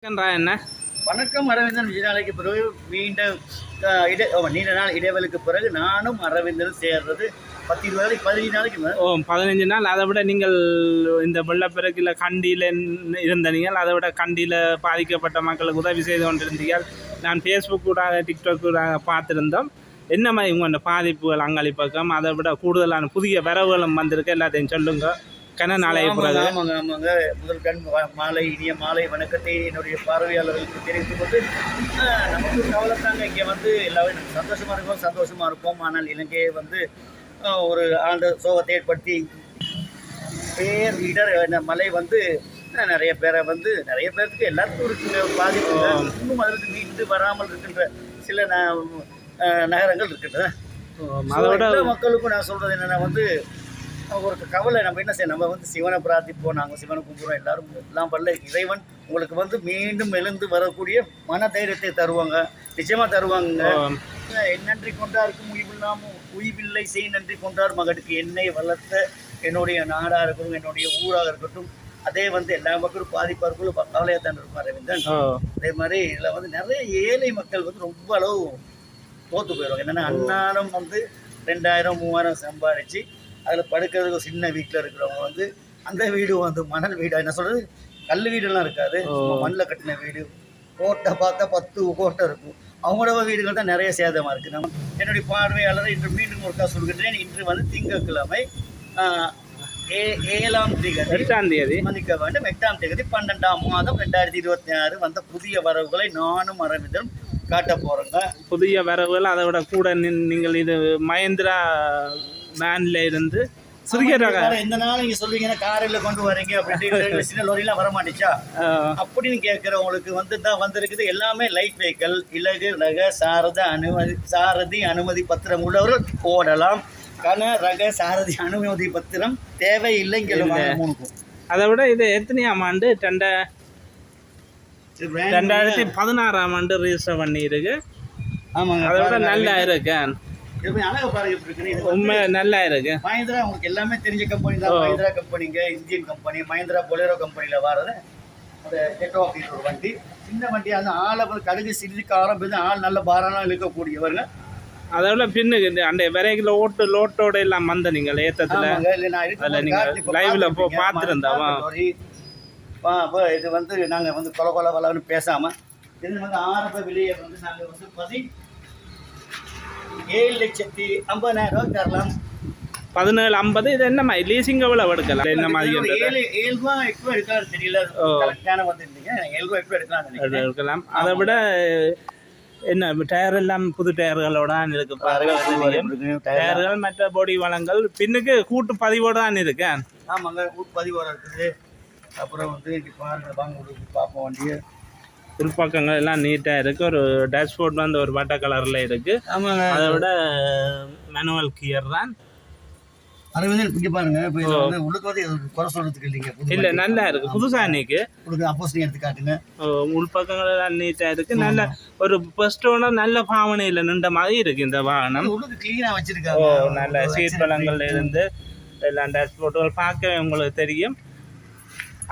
என்ன வணக்கம் அரவிந்தன். விஜய நாளைக்கு பிறகு மீண்டும் நீண்ட நாள் இடைவெளிக்கு பிறகு நானும் அரவிந்தனும் சேர்றது 15 நாளைக்கு 15 நாள். அதை விட நீங்கள் இந்த வெள்ளப்பெருக்கில் கண்டியில் இருந்த நீங்கள் அதை விட கண்டியில் பாதிக்கப்பட்ட மக்களுக்கு உதவி செய்து கொண்டிருந்தீர்கள். நான் ஃபேஸ்புக் கூட டிக்டாக் கூட பார்த்துருந்தோம். என்ன மாதிரி உங்களோட பாதிப்புகள் அங்காளி பக்கம், அதை விட கூடுதலான புதிய வரவுகளும் வந்திருக்கு, எல்லாத்தையும் சொல்லுங்க. நாளைய ஆமாங்க. முதல் மாலை இனிய மாலை வணக்கத்தை என்னுடைய பார்வையாளர்களுக்கு தெரிவித்துக் கொண்டு நமக்கு கவலைத்தாங்க. இங்கே எல்லாரும் சந்தோஷமாக இருப்போம். ஆனால் இலங்கையை ஒரு ஆழ்ந்த சோகத்தை ஏற்படுத்தி இடர் மழை நிறைய பேருக்கு எல்லாத்துக்கும் இருக்குங்க பாதிப்பு. இன்னும் அதிலிருந்து மீண்டு வராமல் இருக்கின்ற சில நகரங்கள் இருக்கின்றன. மக்களுக்கும் நான் சொல்றது என்னன்னா ஒரு கவலை. நம்ம என்ன செய்ய, நம்ம சிவனை பிரார்த்திப்போம், நாங்கள் சிவனை கும்பிடுவோம். எல்லாரும் எல்லாம் வல்ல இறைவன் உங்களுக்கு மீண்டும் எழுந்து வரக்கூடிய மன தைரியத்தை தருவாங்க, நிச்சயமா தருவாங்க. நன்றி கொண்டாருக்கும் உய்வில்லை செய் நன்றி கொண்டார் மகனுக்கு என்னை வளர்த்த என்னுடைய நாடாக இருக்கட்டும், என்னுடைய ஊராக இருக்கட்டும், அதே எல்லா மக்களும் பாதிப்பாக இருக்கணும், கவலையாக தான் இருக்கும் அரவிந்தன். அதே மாதிரி இதில் நிறைய ஏழை மக்கள் ரொம்ப அளவு தோற்று போயிடுவாங்க. என்னென்னா அன்னாரம் 2000-3000 சம்பாதிச்சு அதில் படுக்கிறதுக்கு சின்ன வீட்டில் இருக்கிறவங்க அந்த வீடு மணல் வீடு, என்ன சொல்கிறது, கல் வீடுலாம் இருக்காது, மண்ணில் கட்டின வீடு. கோட்டை பார்த்தா 10 கோட்டை இருக்கும். அவங்களோட வீடுகள் தான் நிறைய சேதமாக இருக்குது. நம்ம என்னுடைய பார்வையாளர் இன்று மீண்டும் ஒருக்கா சொல்கின்றேன். இன்று திங்கட்கிழமை 7ஆம் தேதி மன்னிக்க வேண்டும், 8ஆம் தேதி 12ஆம் மாதம் 2026 வந்த புதிய வரவுகளை நானும் அரவிந்தரும் காட்ட போகிறோங்க. புதிய வரவுகள் அதை விட கூட நீங்கள் இது மஹேந்திரா வேன்ல இருந்து சிறிய ரக இந்த நாள் நீங்க சொல்றீங்கன்னா காரில் கொண்டு வரீங்க அப்படின்னு சின்ன லோரிலாம் வர மாட்டேச்சா அப்படின்னு கேட்கறவங்களுக்கு தான் வந்திருக்குது. எல்லாமே லைட் வெஹிக்கல், இலகு ரக சாரதி அனுமதி பத்திரம் உள்ளவர்கள் ஓடலாம். கன ரக சாரதி அனுமதி பத்திரம் தேவையில்லைங்க. அதை விட இது எத்தனையாம் ஆண்டு 2016ஆம் ஆண்டு ரிஜிஸ்டர் பண்ணி இருக்கு. ஆமாங்க, அதை விட நல்லா இருக்கு, உண்மை நல்லா இருக்கு. மஹேந்திரா உங்களுக்கு எல்லாமே தெரிஞ்ச கம்பெனி தான். மஹேந்திரா கம்பெனிங்க, இந்தியன் கம்பெனி, மஹேந்திரா பொலேரோ கம்பெனியில் வர்றது அந்த ஜெட் ஆஃபீஸ் ஒரு வண்டி, சின்ன வண்டி. அந்த ஆளை கடுகு சிறிதுக்கு ஆரம்பித்து ஆள் நல்ல பாரம்லாம் இழுக்கக்கூடியவர்கள். அதை விட பின்னுக்கு அந்த விரைகில் லோட்டோட எல்லாம் வந்த நீங்கள் ஏற்றத்தில் லைவ்ல பார்த்துருந்தாவா? இது நாங்கள் கொல வளன்னு பேசாமல் இது ஆரம்ப விலையை நாங்கள் 7,50,000 தரலாம். 17,50. இது என்ன மாதிரி லீசிங் எவ்வளவு எடுக்கலாம்? என்ன மாதிரி 7 ரூபா 8 ரூபா எடுக்கலாம் தெரியல. கரெக்டான 7 ரூபா 8 ரூபா எடுக்கலாம். அதை விட என்ன டயர் எல்லாம் புது டயர்களோட தான் இருக்கு. டயர்கள் மற்ற பொடி வளங்கள் பின்னுக்கு கூட்டு பதிவோடு தான் இருக்கு. ஆமாங்க, கூட்டு பதிவோடு இருக்குது. அப்புறம் பாருங்க, வாங்க பார்ப்போம் வண்டியை. உள்பக்கங்கள் எல்லாம் நீட்டாக இருக்குது. ஒரு டேஷ்போர்ட் ஒரு வட்ட கலரில் இருக்குது. ஆமாங்க, அதை விட மேனுவல் கியர் தான். அரவிந்தன் இங்கே பாருங்க, உள்ளுக்கு குறை சொல்றதுக்கு இல்லைங்க, இல்லை நல்லா இருக்குது. புதுசாக இன்னைக்கு அப்போசிட் எடுத்து காட்டுங்க. உள்பக்கங்கள் எல்லாம் நீட்டாக இருக்குது. நல்ல ஒரு ஃபர்ஸ்ட் ஓனர் நல்ல பாவனையில் நின்ற மாதிரி இருக்குது இந்த வாகனம். உள்ளுக்கு கிளீனாக வச்சிருக்காங்க. நல்ல சீட் பழங்கள்ல இருந்து எல்லாம் டேஷ்போர்ட்டுகள் பார்க்கவே உங்களுக்கு தெரியும்.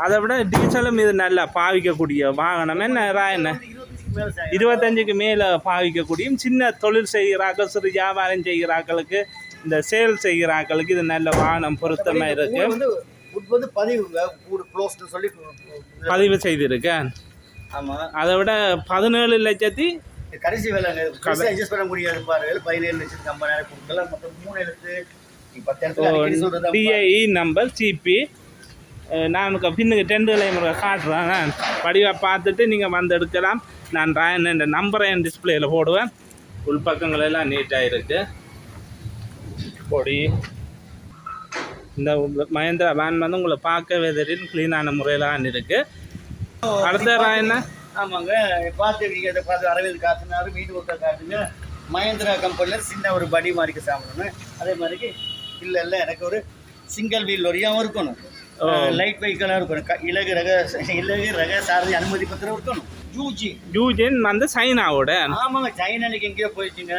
அதை விட டீசலும் இது நல்லா பாவிக்கக்கூடிய வாகனம். என்ன 25க்கு மேலே பாவிக்கக்கூடிய சின்ன தொழில் செய்கிறாக்கள், சிறு வியாபாரம் செய்கிறாக்களுக்கு, இந்த சேல் செய்கிறாக்களுக்கு இது நல்ல வாகனம் பொருத்தமாக இருக்கு. பதிவு செய்திருக்கேன். ஆமாம், அதை விட 17 லட்சத்தி கடைசி வேலை அட்ஜஸ்ட் பண்ண முடியாது பாரு. 17 லட்சத்துக்கு 50,000 கொடுக்கலாம். மொத்தம் 3 எழுத்து டிஐஇ நம்பர் சிபி. நான் பின்னுக்கு டெண்டுகளையும் காட்டுறேன். நான் படிவாக பார்த்துட்டு நீங்கள் எடுக்கலாம். நான் இந்த நம்பரை என் டிஸ்பிளேயில் போடுவேன். உள்பக்கங்கள் எல்லாம் நீட்டாக இருக்குது. பொடி இந்த மஹேந்திரா வேன் உங்களை பார்க்கவே தெரியும், க்ளீனான முறையில் தான் இருக்குது. அடுத்த என்ன? ஆமாங்க, பார்த்துருக்கீங்க. இதை பார்த்து அரவிந்த் காத்துனாரு, வீடு ஒருத்தர் காட்டுங்க. மஹேந்திரா கம்பெனியில் சின்ன ஒரு படி மாதிரிக்கு சாப்பிடணும். அதே மாதிரிக்கு இல்லை எனக்கு ஒரு சிங்கிள் வீல் லொரியாகவும் இருக்கணும், லைட் வெஹிக்கலாக இருக்கணும், இலகு ரக சாரதி அனுமதி பத்திரம் இருக்கணும். யூஜின் சைனாவோட. ஆமாங்க, சைனாக்கு எங்கேயோ போயிடுச்சுங்க.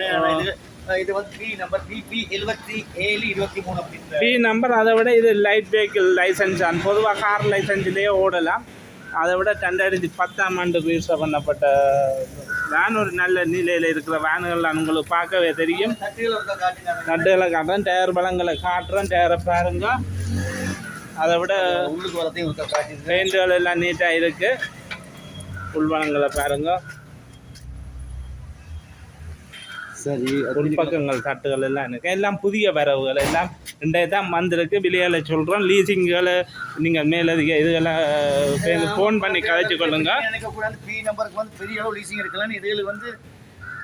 இது பி நம்பர் BP 7723 அப்படின்னு பி நம்பர். அதை விட இது லைட் வெஹிக்கிள் லைசன்ஸ். பொதுவாக கார் லைசன்ஸ்லேயே ஓடலாம். அதை விட 2010ஆம் ஆண்டுக்கு யூஸ் பண்ணப்பட்ட வேன் ஒரு நல்ல நிலையில் இருக்கிற வேனுகள்லாம் உங்களுக்கு பார்க்கவே தெரியும். நட்டுகளை காட்டுறேன், டயர் பலங்களை காட்டுறேன், டயரை பாருங்க. அதை விட உள்ளுக்கு வரத்தையும் காட்டி பெயிண்டுகள் எல்லாம் நீட்டாக இருக்குது. உள்வளங்களை பாருங்க. சரி, உள்பக்கங்கள் தட்டுகள் எல்லாம் இருக்கு. எல்லாம் புதிய வரவுகள் எல்லாம் இன்றைய தான் வந்திருக்கு. விலையால சொல்கிறோம். லீசிங்களை நீங்கள் மேலதிக இதுகளை ஃபோன் பண்ணி கதைச்சு கொள்ளுங்க. நினைக்கக்கூடாது பி நம்பருக்கு வந்து பெரிய அளவு லீசிங் எடுக்கலாம்னு. இதில் வந்து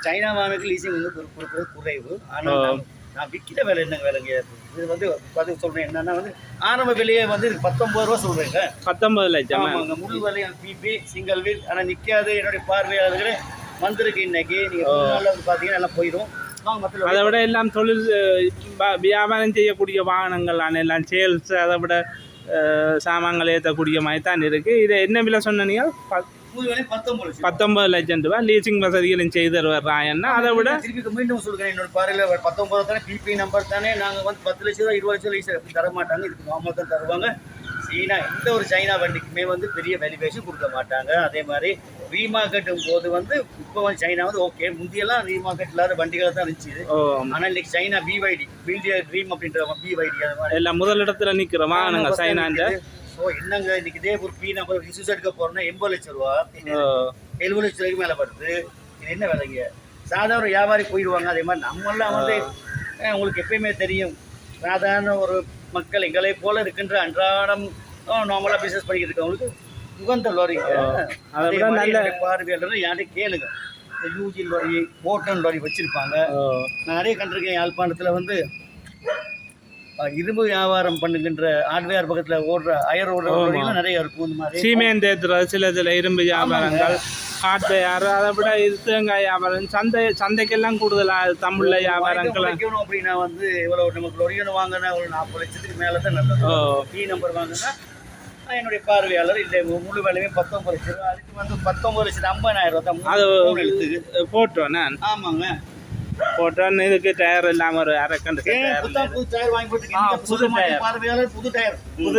சைனா வானுக்கு லீசிங் வந்து கொடுக்குறது குறைவு. ஆனால் நான் விற்கிற வேலை என்ன வேலைங்க இது வந்து பதில் சொல்கிறேன். என்னன்னா வந்து ஆரம்ப விலையை வந்து 19 ரூபா சொல்கிறேங்க. 19 லட்சம் ஆமாங்க. முழு விலை பிபி சிங்கிள் வீல். ஆனால் நிற்காது. என்னுடைய பார்வையாளர்களே வந்திருக்கு இன்னைக்கு. நீங்கள் 3 நாளில் வந்து பார்த்தீங்கன்னா எல்லாம் போயிடும். அதை விட எல்லாம் தொழில் வியாபாரம் செய்யக்கூடிய வாகனங்கள் எல்லாம் சேல்ஸ், அதை விட சாமான்கள் ஏற்றக்கூடிய மாதிரி தான் இருக்குது. இதை என்ன விலை சொன்னீங்க? 19 லட்சம் ரூபா. லீசிங் வசதிகளும் செய்து தருவாருன்னா அதை விட திருப்பி மீண்டும் சொல்கிறேன். என்னோட பார்வையில் 19 தானே பிபி நம்பர் தானே. நாங்கள் வந்து 10 லட்சம் ரூபா 20 லட்சம் லீஸ் அப்படி தர மாட்டாங்க. இதுக்கு நார்மல் தான் தருவாங்க. சீனா எந்த ஒரு சைனா வண்டிக்குமே வந்து பெரிய வேல்யூவேஷன் கொடுக்க மாட்டாங்க. அதே மாதிரி ரீமார்க்கெட்டும் போது வந்து இப்போ வந்து சைனா வந்து ஓகே, முந்தியெல்லாம் ரீமார்க்கெட் இல்லாத வண்டிகளை தான் இருந்துச்சு. ஆனால் இன்னைக்கு சைனா பிவைடி பில்டிய ட்ரீம் அப்படின்ற பிவைடி அது மாதிரி எல்லாம் முதலிடத்துல நிற்கிற வாகனங்க சைனாண்ட. ஸோ என்னங்க இன்னைக்கு இதே ஒரு பி நம்பர் இன்சூரன்ஸ் எடுக்க போறோம்னா 80 லட்சம் ரூபா 70 லட்சம் ரூபாய்க்கு மேலே படுது. இது என்ன விலைங்க? சாதாரண வியாபாரி போயிடுவாங்க. அதே மாதிரி நம்மளாம் வந்து உங்களுக்கு எப்பயுமே தெரியும், சாதாரண ஒரு மக்கள் எங்களை போல இருக்கின்ற அன்றாடம் நார்மலாக பிஸ்னஸ் பண்ணிக்கிட்டு இருக்கவங்களுக்கு உகந்த லாரிங்க. நல்ல பார்வையாளர்கள் யார்கிட்ட கேளுங்க. இந்த யூஜி லாரி, போட்டன் லாரி வச்சுருப்பாங்க. நான் நிறைய கண்டிருக்கேன். யாழ்ப்பாணத்தில் வந்து இரும்பு வியாபாரம் பண்ணுகின்ற ஹார்ட்வேர் பக்கத்தில் ஓடுற அயர் ஓடுற லாரிகளும் நிறைய இருக்கும். இந்த மாதிரி சீமேன் தேத்துறது சில இரும்பு வியாபாரங்கள், ஹார்ட்வேர், அதை விட தேங்காய் வியாபாரம், சந்தைக்கெல்லாம் கூடுதலாக தமிழில் வியாபாரங்கள் அப்படின்னா வந்து இவ்வளோ நமக்கு லொரியன் வாங்கினா ஒரு 40 லட்சத்துக்கு மேலே தான் நல்லது. பி நம்பர் வாங்கினா என்னுடைய பார்வையாளர் இல்லை முழு வேலையுமே 19 லட்சம் ரூபா. அதுக்கு வந்து 19 லட்சத்து 50,000 ரூபா தான் அது எழுத்துக்கு போட்டோம். நான் ஆமாங்க போட்டோன்னு இதுக்கு டயர் இல்லாமல் ஒரு அரைக்கண்டு புது டயர் வாங்கி போட்டு புது டயர் பார்வையாளர் புது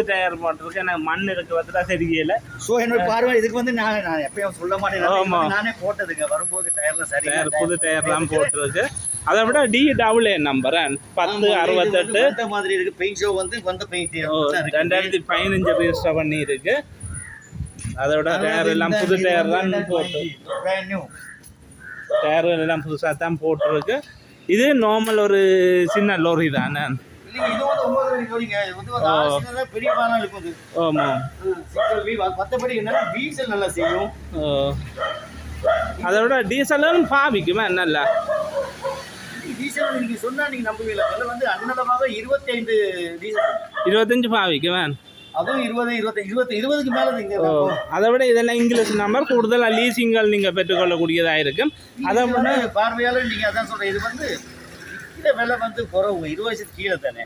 டயர் போட்டிருக்கு. எனக்கு மண் இருக்கிறதுல தெரியல. ஸோ என்னோட பார்வை இதுக்கு வந்து நான் எப்பயும் சொல்ல மாட்டேன். நானே போட்டதுங்க வரும்போது டயர்லாம் சரி புது டயர்லாம் போட்டிருக்கு. அதை விட DAA நம்பர் 1068 மாதிரி இருக்கு. பெயிண்ட் ஷோ வந்து வந்த பெயிண்ட் 2015 ரெஜிஸ்டர் பண்ணி இருக்கு. அதை விட டயர் எல்லாம் புது டயர் தான் போட்டு, டயர் எல்லாம் புதுசாக தான் போட்டிருக்கு. இது நார்மல் ஒரு சின்ன லோரி தானே. அதை விட டீசலும் பாவிக்குமா நல்லா? டீசல் நீங்க சொன்னா நீங்க நம்புவீங்க. வந்து அன்னதமாக 25 பாவிக்குவேன். அதுவும் 20க்கு மேலே. அதை விட இதெல்லாம் இங்கிலீஷ் நம்பர் கூடுதலாக லீசிங்கள் நீங்கள் பெற்றுக்கொள்ளக்கூடியதாக இருக்கும். அதை விட பார்வையாளர் நீங்கள் அதான் சொல்கிறேன். இது வந்து இந்த விலை வந்து குறவு 20 வருஷத்துக்கு கீழே தானே.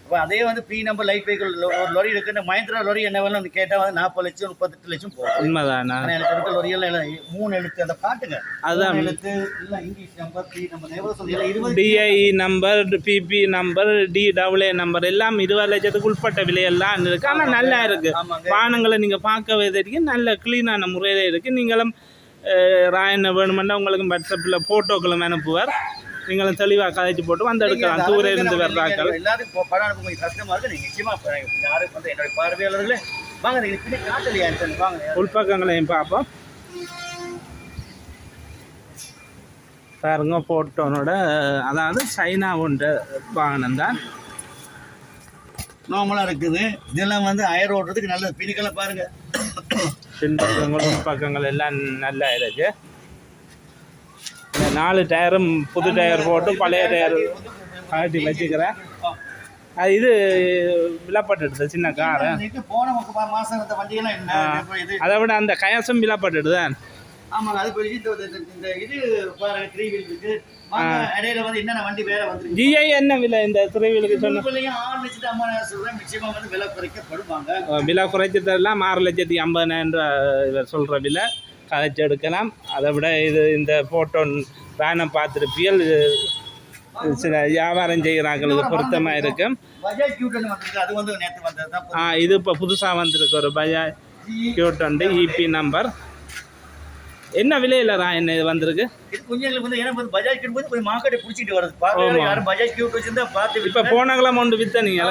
அப்போ அதே வந்து பி நம்பர் லைட் வெஹிக்கிள் ஒரு லொரி இருக்குன்னு மஹிந்திரா லொரி என்ன வேலை வந்து கேட்டால் வந்து 40 லட்சம் 38 லட்சம் போகும். உண்மைதானா? எனக்கு இருக்க லொரியெல்லாம் 3 எழுத்து அந்த காட்டுங்க. அதுதான் எழுத்து இல்லை இங்கிலீஷ் நம்பர் பி நம்பர் சொல்லி DI number, PP number, DAA number எல்லாம் 20 லட்சத்துக்கு உட்பட்ட விலையெல்லாம் இருக்குது. ஆனால் நல்லா இருக்குது. வாகனங்களை நீங்கள் பார்க்கவே தெரியும். நல்ல க்ளீனான முறையில் இருக்குது. நீங்களும் ராயனை வேணுமென்னா உங்களுக்கு வாட்ஸ்அப்பில் ஃபோட்டோக்களும் அனுப்புவார். நீங்களும் தெளிவாக கதைச்சு போட்டு வந்து எடுக்கலாம். தூரம் இருந்து வர்றாக்கள் எல்லாருக்கும் படம் அனுப்ப கொஞ்சம் கஷ்டமாக இருக்குது. நீங்கள் நிச்சயமாக யாருக்கு வந்து என்னுடைய பார்வையாளர்களே வாங்க. நீங்கள் பின்னே காட்டலையா வாங்க. உள்பக்கங்களையும் பார்ப்போம். பாருங்க போட்டோனோட, அதாவது சைனாவோட வாகனம் தான் நார்மலாக இருக்குது. இதெல்லாம் வந்து அயர் ஓட்டுறதுக்கு நல்ல பின்னுக்களை பாருங்கள். பின்பக்கங்கள் உள்பக்கங்கள் எல்லாம் நல்லா இருக்கு. 4 டயரும் புது டயர் போட்டு பழைய டயர் காட்டி வச்சுக்கிறேன். அது இது விலப்பட்டுடுது சின்ன காரை. அதை விட அந்த கயசம் விலப்பட்டுடுதான். ஆமாங்க. அது இந்த இது பாருங்க 3 வீல் இருக்கு. இடையில வந்து என்னென்ன வண்டி வேற வந்து GI என்ன விலை இந்த 3 வீலுக்கு சொன்ன? 6 லட்சத்து 50,000 சொல்றேன். நிச்சயமா வந்து விலை குறைக்கப்படுவாங்க. விலை குறைச்சதெல்லாம் 6,50,000 இவர் சொல்ற விலை கதைச்சு எடுக்கலாம். அதை விட இது இந்த போட்டோ வேனை பார்த்துருப்பியல் சில வியாபாரம் செய்கிறாங்களுக்கு பொருத்தமாக இருக்கும். இது இப்போ புதுசாக வந்திருக்கு ஒரு பஜாஜ் கியூட் வந்து இபி நம்பர். என்ன விலையில என்ன இது வந்திருக்கு? இது குஞ்சுங்களுக்கு வந்து ஏன்னா வந்து பஜாஜ் கியூட் வந்து கொஞ்சம் மார்க்கெட்டை பிடிச்சிட்டு வருது. பார்க்க யாரும் பஜாஜ் கியூட் வச்சிருந்தா பார்த்து இப்போ போனங்களாம் ஒன்று வித்தனீங்க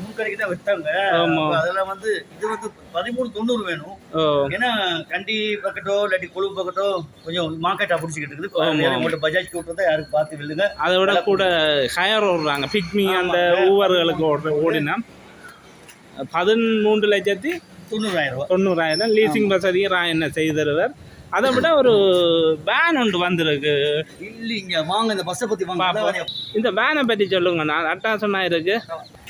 முன்கடைக்கு தான் வித்தாங்க. அதெல்லாம் வந்து இது வந்து 1390 வேணும். ஏன்னா கண்டி பக்கத்தோ இல்லாட்டி கொழு பக்கத்தோ கொஞ்சம் மார்க்கெட்டா பிடிச்சிக்கிட்டு இருக்குது. உங்கள்ட்ட பஜாஜ் கியூட் தான் யாருக்கு பார்த்து வில்லுங்க. அதை விட கூட ஹயர் ஓடுறாங்க பிக்மி அந்த ஊவர்களுக்கு ஓடினா 13,90,000 லீசிங் வசதியும் என்ன செய்து தருவார். அதை விட ஒரு வேன் ஒன்று வந்திருக்கு. இல்லைங்க வாங்க இந்த பஸ்ஸை பற்றி வாங்க. இந்த வேனை பற்றி சொல்லுங்க. நான் அட்டாசமாக இருக்கு.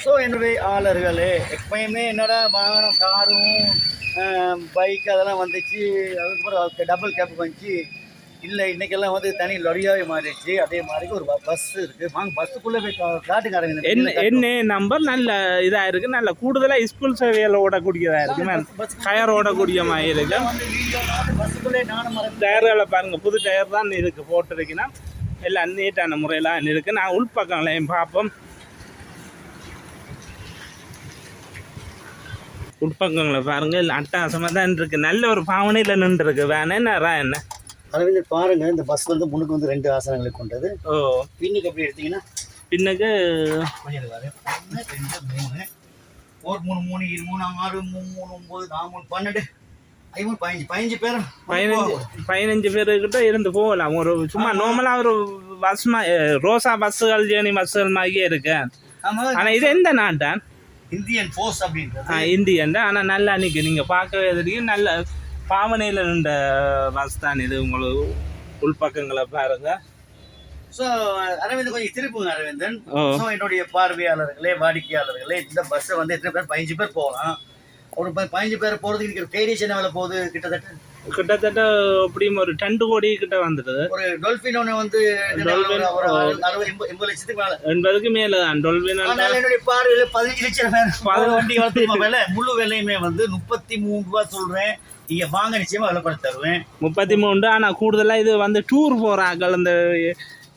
ஸோ என்னுடைய ஆளர்களே எப்பயுமே என்னோட வாகனம் காரும் பைக் அதெல்லாம் வந்துச்சு. அதுக்கப்புறம் டபுள் கேப் வந்துச்சு. இல்லை இன்றைக்கெல்லாம் வந்து தனி லொரியாவே மாறிடுச்சு. அதே மாதிரி ஒரு பஸ் இருக்குது. வாங்க பஸ்ஸுக்குள்ளே போய் காட்டுக்காரங்க. என்ன நம்பர் நல்ல இதாக இருக்குது. நல்ல கூடுதலாக ஸ்கூல் சேவையில் ஓடக்கூடியதாக இருக்குது. டயர் ஓடக்கூடிய மாதிரி இருக்கு. பஸ்ஸுக்குள்ளே நானும் டயர்களை பாருங்கள் புது டயர் தான் இதுக்கு போட்டிருக்குன்னா எல்லாம் நீட்டான முறையில் இருக்குது. நான் உள்பக்கங்களையும் பார்ப்போம். உட்பக்கங்களை பாருங்கள் இல்லை அட்டகாசமாக தான் இருக்குது. நல்ல ஒரு பாவனையில் நின்றுருக்கு வேணா என்ன அரவிந்தர் பாருங்க. இந்த பஸ் வந்து முன்னுக்கு வந்து 2 ஆசனங்களை கொண்டது. பின்னுக்கு எப்படி எடுத்தீங்கன்னா பின்னுக்கு 1 2 3 4 3 3 2 3 6 3 9 4 12 15 பேர் 15 பேருக்கிட்ட இருந்து போகலாம். ஒரு சும்மா நார்மலாக ஒரு பஸ் ரோசா பஸ்ஸுகள் ஜேர்னி பஸ்ஸுகள் மாதிரியே இருக்கு. ஆனால் இது எந்த நாட்டான்? இந்தியன் போர்ஸ் அப்படின்றது இந்தியன் தான். ஆனால் நல்லா நிற்கும். நீங்கள் பார்க்கவே தெரியும். நல்ல பாவனையில் நின்ற பஸ் தான் இது. உங்களுக்கு உள்பக்கங்களை பாருங்க. ஸோ அரவிந்தன் கொஞ்சம் திருப்புங்க அரவிந்தன். ஸோ என்னுடைய பார்வையாளர்களே வாடிக்கையாளர்களே இந்த பஸ்ஸை வந்து எத்தனை பேர் 15 பேர் போகலாம். ஒரு 15 பேர் போகிறதுக்கு கேடிஎஸ் என்ன வேலை போகுது? கிட்டத்தட்ட எப்படியும் ஒரு 2 கோடி கிட்ட வந்துடுது. ஒரு டொல்ஃபின் ஒன்று வந்து 80 லட்சத்துக்கு மேலே 80க்கு மேலே தான் டொல்ஃபின். என்னுடைய பார்வையில் 15 லட்சம் வண்டி வளர்த்து வேலை முழு விலையுமே வந்து 33 ரூபா சொல்கிறேன். இங்கே வாங்க நிச்சயமாக விலைப்பட தருவேன். 33. ஆனால் கூடுதலாக இது வந்து டூர் போகிறார்கள். அந்த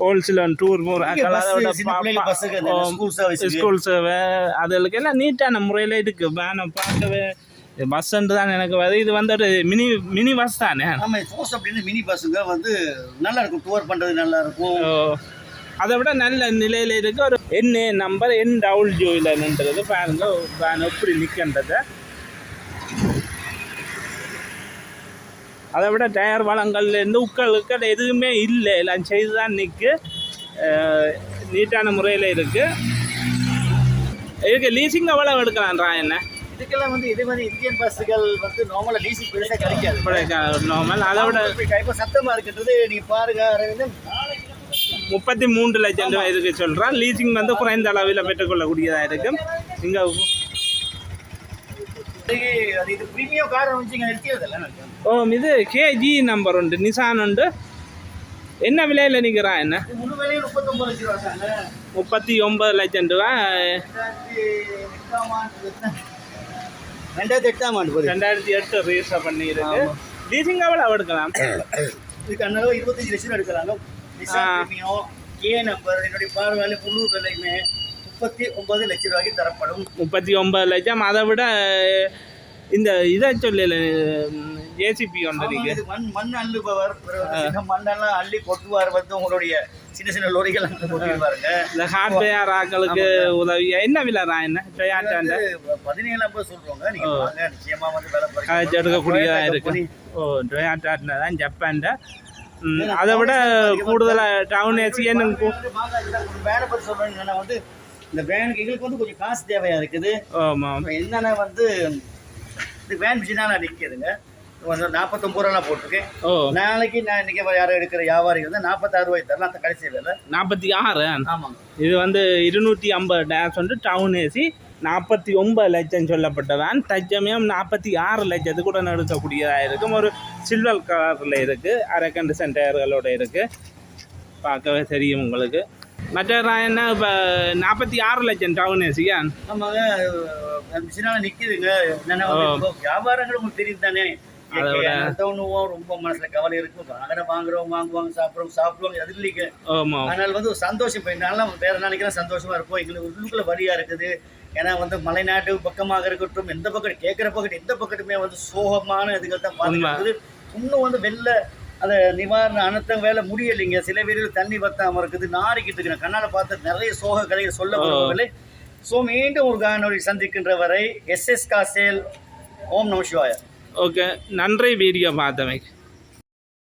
ஹோல்சேல் டூர் போகிறார்கள். ஸ்கூல் சேவை அதுகளுக்கு எல்லாம் நீட்டான முறையில் இருக்குது. வேனை பார்க்கவே பஸ்ஸுன்ட்டு தான் எனக்கு வருது. இது வந்து ஒரு மினி பஸ் தானே? ஆமாம் போஸ் அப்படின்னு மினி பஸ்ஸுங்க வந்து நல்லா இருக்கும். டூர் பண்ணுறது நல்லா இருக்கும். அதை விட நல்ல நிலையில் இருக்குது. ஒரு என்ன நம்பர் NWJ பாருங்க வேன் எப்படி நிற்கின்றதை. அதை விட டயர் வளங்கள்லேருந்து உக்கள் எதுவுமே இல்லை. எல்லாம் செய்து தான் நிற்கு. நீட்டான முறையில் இருக்குது. இதுக்கு லீசிங் எவ்வளோ எடுக்கலான்றா என்ன? இதுக்கெல்லாம் வந்து இதே மாதிரி இந்தியன் பஸ்ஸுகள் வந்து நார்மலாக லீசிங் பெருசாக கிடைக்காது. நார்மல். அதை விட இப்போ சத்தமாக இருக்கின்றது நீங்கள் பாருங்க. 33 லட்சம் ரூபாய் இதுக்கு சொல்கிறான். லீசிங் வந்து குறைந்த அளவில் பெற்றுக்கொள்ளக்கூடியதாக இருக்குது. இங்கே இது பிரீமியம் கார் வந்து நிறுத்தியதில்லை. இது கேஜி நம்பர் உண்டு. நிசான் உண்டு. என்ன விலையில் நிற்கிறான்? என்ன 39 லட்சம் ரூபா. 2008ஆம் ஆண்டு 2008 ரிஜிஸ்டர் பண்ணியிருக்கு. லீசிங் எவ்வளோ எடுக்கலாம்? இதுக்கு அண்ணா 25 லட்சம் எடுக்கலாம். ஏ நம்பர் என்னுடைய பார்வையால் முழு விலையுமே 39 லட்சம் ரூபாய்க்கு தரப்படும். 39 லட்சம். அதை விட இந்த இதை சொல்லல ஜேசிபி வந்து மண் அள்ளுபவர். மண்ணெல்லாம் அள்ளி கொட்டுவார். வந்து உங்களுடைய சின்ன லோரிகள் கொட்டிடுவாருங்க. இந்த ஹார்ட்வேர் ஆக்களுக்கு உதவி. என்ன விலைரா? என்ன 17 சொல்றோங்க. நீங்க வாங்க நிச்சயமா வந்து வேலை எடுக்கக்கூடியதாக இருக்கு. டொயாட்டா தான் ஜப்பான். அதை விட கூடுதலாக டவுன் ஏசியன் வேனை பற்றி சொல்றேன். வந்து இந்த வேனுக்கு எங்களுக்கு வந்து கொஞ்சம் காசு தேவையா இருக்குது. ஆமாம். என்னன்னா வந்து இது வேன் மிஷினால நிற்கிதுங்க. 49 ரூபாய் போட்டிருக்கேன். நாளைக்கு நான் இன்னைக்கு யாரும் எடுக்கிற வியாபாரி வந்து 46 ரூபாய் தரலாம். அந்த கடைசி வேலை 46. ஆமாங்க. இது வந்து 250 டேஷ் வந்து டவுன் ஏசி 49 லட்சம் சொல்லப்பட்ட வேன் தச்சமயம் 46 லட்சத்துக்கு கூட எடுக்கக்கூடியதாக இருக்கும். ஒரு சில்வர் கலரில் இருக்குது. அரை கண்டிஷன் டயர்களோட இருக்குது. பார்க்கவே தெரியும் உங்களுக்கு. மற்ற என்ன இப்போ 46 லட்சம் டவுன் ஏசியா? ஆமாங்க. மிஷினால நிற்கிதுங்க. என்னென்ன வியாபாரங்கள் உங்களுக்கு தெரியும் தானே. அதை விட அடுத்தவனும் ரொம்ப மனசுல கவலை இருக்கும். வாங்கின வாங்குவாங்க, சாப்பிடுவாங்க, அது இல்லைங்க. ஆமாம். அதனால வந்து ஒரு சந்தோஷம். இப்போ என்னால வேற நாளைக்கெல்லாம் சந்தோஷமா இருப்போம். எங்களுக்கு உள்ளுக்குள்ள வழியா இருக்குது. ஏன்னா வந்து மலைநாட்டு பக்கமாக இருக்கட்டும், எந்த பக்கம் கேட்குற பக்கத்து எந்த பக்கத்துமே வந்து சோகமான இதுகள் தான் பார்த்துருக்குது. இன்னும் வந்து அதை நிவாரண அனர்த்தம் வேலை முடியலைங்க. சில வீடுகள் தண்ணி பத்தாமல் இருக்குது, நாரிக்கிட்டு இருக்கிறேன். கண்ணால் பார்த்து நிறைய சோக கதைகள் சொல்ல விரும்பவில்லை. ஸோ மீண்டும் ஒரு காணொலி சந்திக்கின்ற வரை SS காசேல். ஓம் நம சிவாய. ஓகே, நன்றி வீடியோ பார்த்தமைக்கு.